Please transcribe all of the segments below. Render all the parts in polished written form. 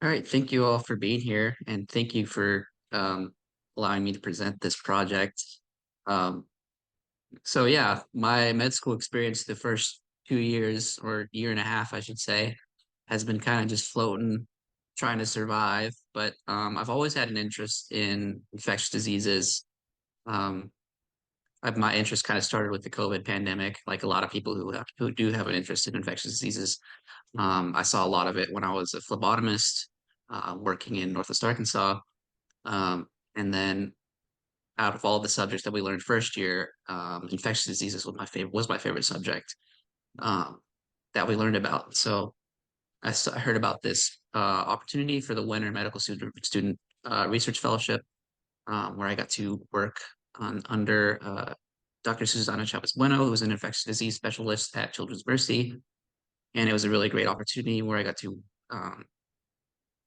All right, thank you all for being here, and thank you for allowing me to present this project. Um, so yeah, my med school experience the first 2 years or year and a half, I should say, has been kind of just floating, trying to survive. But I've always had an interest in infectious diseases. Um, my interest kind of started with the COVID pandemic, like a lot of people who do have an interest in infectious diseases. I saw a lot of it when I was a phlebotomist working in Northwest Arkansas. Um, and then out of all the subjects that we learned first year, infectious diseases was my favorite subject um, that we learned about. So I heard about this opportunity for the Wenner Medical Student Research Fellowship, where I got to work under Dr. Susana Chavez Bueno, who was an infectious disease specialist at Children's Mercy, and it was a really great opportunity where um,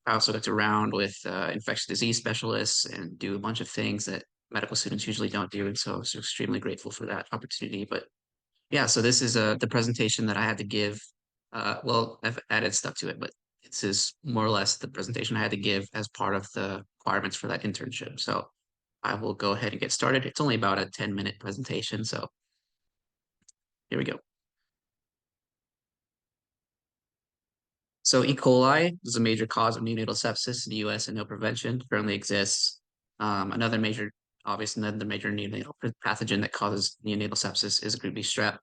I also got to round with infectious disease specialists and do a bunch of things that medical students usually don't do. And so I was extremely grateful for that opportunity. But yeah, so this is the presentation that I had to give. Well, I've added stuff to it, but this is more or less the presentation I had to give as part of the requirements for that internship. So I will go ahead and get started. It's only about a 10-minute presentation. So here we go. So E. coli is a major cause of neonatal sepsis in the US and no prevention currently exists. Another major neonatal pathogen that causes neonatal sepsis is group B strep.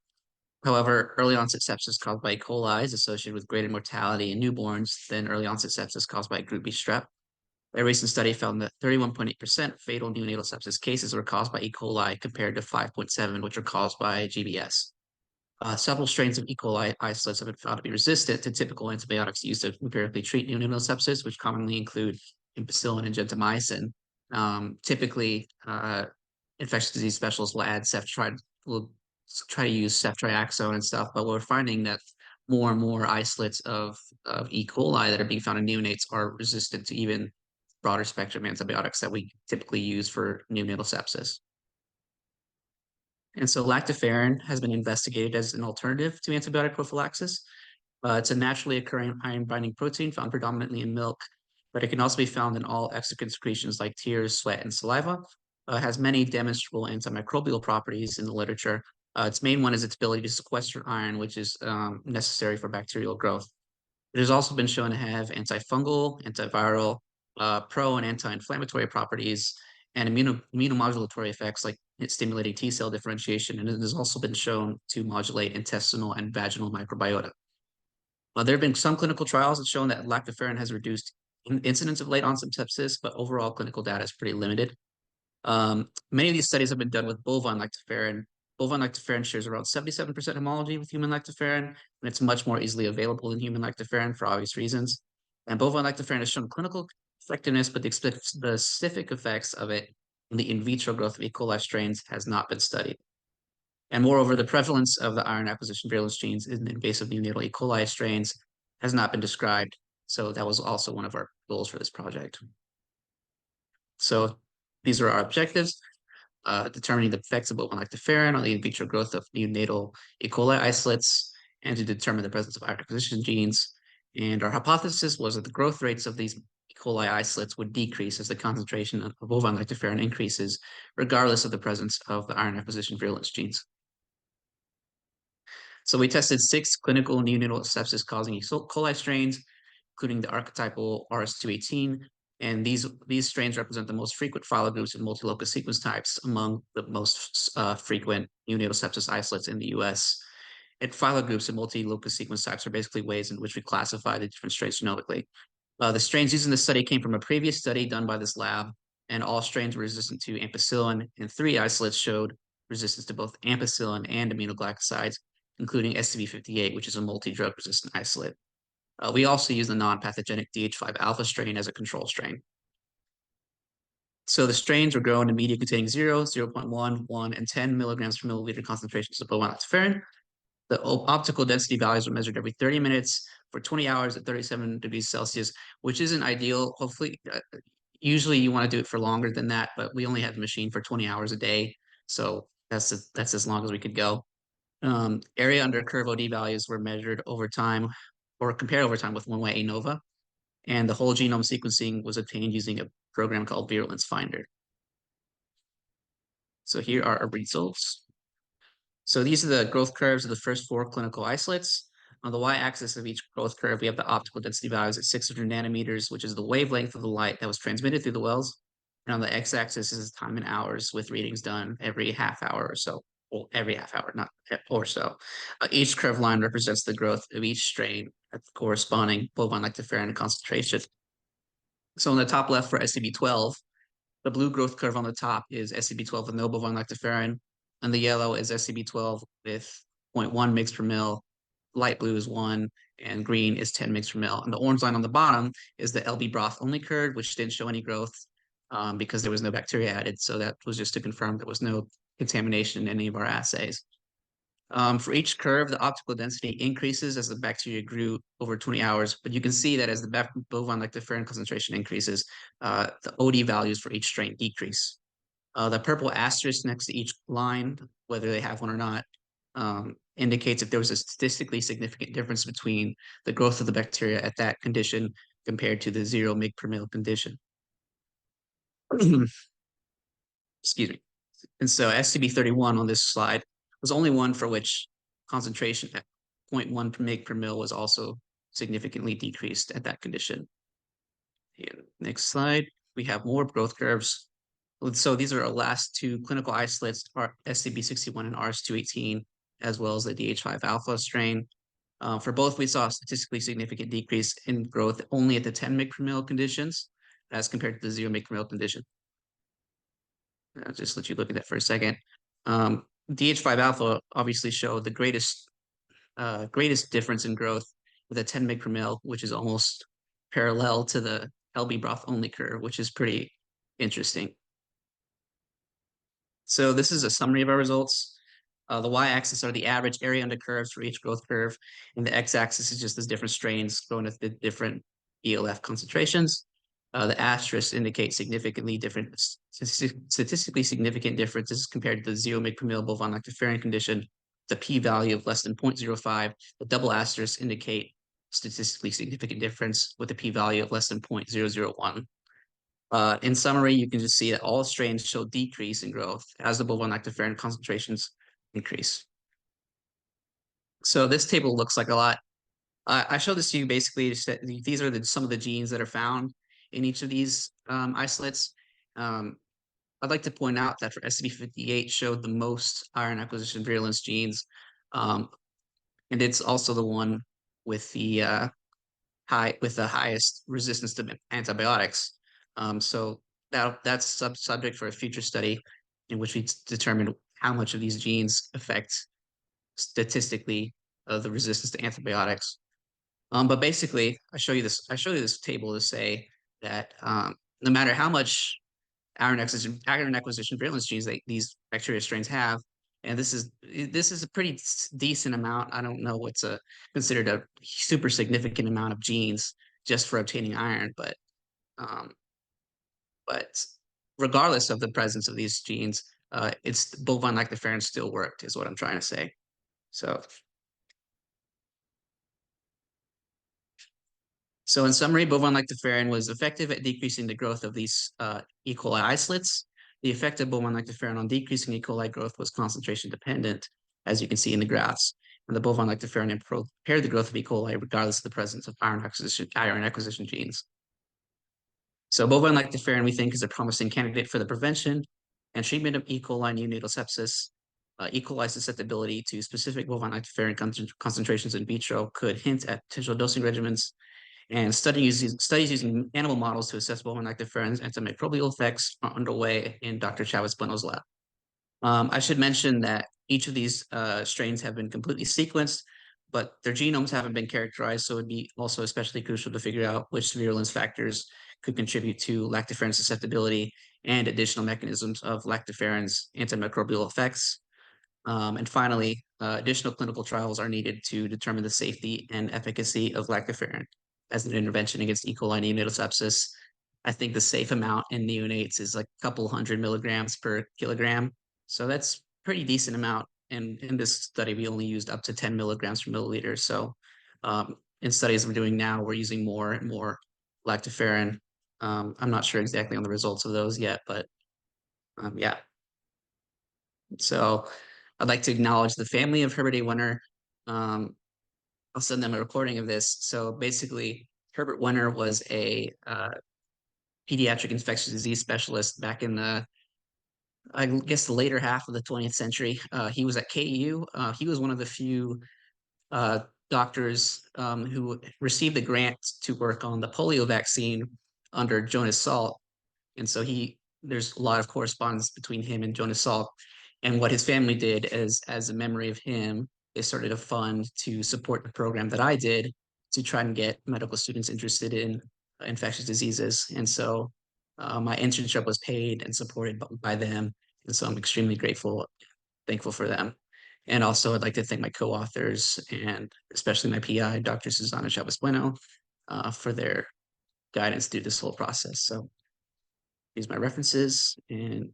However, early onset sepsis caused by E. coli is associated with greater mortality in newborns than early onset sepsis caused by group B strep. A recent study found that 31.8% fatal neonatal sepsis cases were caused by E. coli compared to 5.7, which are caused by GBS. Several strains of E. coli isolates have been found to be resistant to typical antibiotics used to empirically treat neonatal sepsis, which commonly include ampicillin and gentamicin. Typically, infectious disease specialists will try to use ceftriaxone and stuff, but we're finding that more and more isolates of E. coli that are being found in neonates are resistant to even broader spectrum antibiotics that we typically use for neonatal sepsis. And so lactoferrin has been investigated as an alternative to antibiotic prophylaxis. It's a naturally occurring iron-binding protein found predominantly in milk, but it can also be found in all exocrine secretions like tears, sweat, and saliva. It has many demonstrable antimicrobial properties in the literature. Its main one is its ability to sequester iron, which is necessary for bacterial growth. It has also been shown to have antifungal, antiviral, pro and anti-inflammatory properties, and immunomodulatory effects like stimulating T cell differentiation. And it has also been shown to modulate intestinal and vaginal microbiota. There have been some clinical trials that shown that lactoferrin has reduced incidence of late onset sepsis, but overall clinical data is pretty limited. Many of these studies have been done with bovine lactoferrin. Bovine lactoferrin shares around 77% homology with human lactoferrin, and it's much more easily available than human lactoferrin for obvious reasons. And bovine lactoferrin has shown clinical effectiveness, but the specific effects of it on the in vitro growth of E. coli strains has not been studied. And moreover, the prevalence of the iron acquisition virulence genes in invasive neonatal E. coli strains has not been described. So that was also one of our goals for this project. So these are our objectives. Determining the effects of bovine lactoferrin on the in vitro growth of neonatal E. coli isolates, and to determine the presence of iron acquisition genes. And our hypothesis was that the growth rates of these E. coli isolates would decrease as the concentration of bovine lactoferrin increases, regardless of the presence of the iron acquisition virulence genes. So we tested 6 clinical neonatal sepsis-causing E. coli strains, including the archetypal RS218, and these strains represent the most frequent phylogroups and multi-locus sequence types among the most frequent neonatal sepsis isolates in the US. And phylogroups and multi-locus sequence types are basically ways in which we classify the different strains genomically. The strains used in this study came from a previous study done by this lab, and all strains were resistant to ampicillin, and 3 isolates showed resistance to both ampicillin and aminoglycosides, including SCB58, which is a multi-drug resistant isolate. We also use the non-pathogenic DH5 alpha strain as a control strain. So the strains were grown in media containing 0, 0.1, 1, and 10 milligrams per milliliter concentrations of bovine lactoferrin. The optical density values were measured every 30 minutes for 20 hours at 37 degrees Celsius, which isn't ideal. Hopefully, usually you want to do it for longer than that, but we only had the machine for 20 hours a day. So that's as long as we could go. Area under curve OD values were measured over time or compared over time with one-way ANOVA. and the whole genome sequencing was obtained using a program called Virulence Finder. So here are our results. So these are the growth curves of the first 4 clinical isolates. On the y-axis of each growth curve, we have the optical density values at 600 nanometers, which is the wavelength of the light that was transmitted through the wells. And on the x-axis is time in hours with readings done every half hour or so. Well, every half hour, not or so. Each curve line represents the growth of each strain at the corresponding bovine lactoferrin concentration. So on the top left for SCB12, the blue growth curve on the top is SCB12 with no bovine lactoferrin, and the yellow is SCB12 with 0.1 mg per mil. Light blue is 1, and green is 10 mg per mil. And the orange line on the bottom is the LB broth only curve, which didn't show any growth because there was no bacteria added. So that was just to confirm there was no contamination in any of our assays. For each curve, the optical density increases as the bacteria grew over 20 hours, but you can see that as the bovine lactoferrin concentration increases, the OD values for each strain decrease. The purple asterisk next to each line, whether they have one or not, indicates if there was a statistically significant difference between the growth of the bacteria at that condition compared to the 0 mg per mil condition. Excuse me. And so SCB31 on this slide was only one for which concentration at 0.1 mg per mil was also significantly decreased at that condition. And next slide, we have more growth curves. So these are our last 2 clinical isolates, SCB61 and RS218, as well as the DH5 alpha strain. For both, we saw a statistically significant decrease in growth only at the 10 mg per mil conditions as compared to the 0 mg per mil condition. I'll just let you look at that for a second. DH5 alpha obviously showed the greatest difference in growth with a 10 mg per mil, which is almost parallel to the LB broth only curve, which is pretty interesting. So this is a summary of our results. The y-axis are the average area under curves for each growth curve, and the x-axis is just the different strains growing at the different ELF concentrations. The asterisks indicate statistically significant differences compared to the 0 mg per mil bovine lactoferrin condition. The p-value of less than 0.05. The double asterisks indicate statistically significant difference with a p-value of less than 0.001. In summary, you can just see that all strains show decrease in growth as the bovine lactoferrin concentrations increase. So this table looks like a lot. I showed this to you basically. These are some of the genes that are found in each of these isolates. I'd like to point out that for SCB58 showed the most iron acquisition virulence genes, and it's also the one with the highest resistance to antibiotics. So that's subject for a future study in which we determine how much of these genes affect statistically the resistance to antibiotics. But basically, I show you this table to say that no matter how much iron acquisition virulence genes these bacteria strains have, and this is a pretty decent amount. I don't know what's considered a super significant amount of genes just for obtaining iron, but regardless of the presence of these genes, it's bovine lactoferrin still worked, is what I'm trying to say. So in summary, bovine lactoferrin was effective at decreasing the growth of these E. coli isolates. The effect of bovine lactoferrin on decreasing E. coli growth was concentration dependent, as you can see in the graphs. And the bovine lactoferrin impaired the growth of E. coli regardless of the presence of iron acquisition genes. So bovine lactoferrin, we think, is a promising candidate for the prevention and treatment of E. coli neonatal sepsis. E. coli susceptibility to specific bovine lactoferrin concentrations in vitro could hint at potential dosing regimens. And studies using animal models to assess bovine lactoferrin's antimicrobial effects are underway in Dr. Chavez Bueno's lab. I should mention that each of these strains have been completely sequenced, but their genomes haven't been characterized, so it'd be also especially crucial to figure out which virulence factors could contribute to lactoferrin susceptibility and additional mechanisms of lactoferrin's antimicrobial effects. And finally, additional clinical trials are needed to determine the safety and efficacy of lactoferrin as an intervention against E. coli neonatal sepsis. I think the safe amount in neonates is like a couple 100 milligrams per kilogram. So that's pretty decent amount. And in this study, we only used up to 10 milligrams per milliliter. So in studies we're doing now, we're using more and more Lactoferrin. I'm not sure exactly on the results of those yet, but yeah. So I'd like to acknowledge the family of Herbert A. Wenner. Um, I'll send them a recording of this. So basically, Herbert Wenner was a pediatric infectious disease specialist back in the, I guess, the later half of the 20th century. He was at KU. He was one of the few doctors who received the grant to work on the polio vaccine under Jonas Salk. And so there's a lot of correspondence between him and Jonas Salk. And what his family did is, as a memory of him, they started a fund to support the program that I did to try and get medical students interested in infectious diseases. And so my internship was paid and supported by them. And so I'm extremely grateful, thankful for them. And also, I'd like to thank my co-authors and especially my PI, Dr. Susana Chavez Bueno, for their guidance through this whole process. So here's my references, and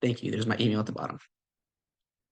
thank you. There's my email at the bottom.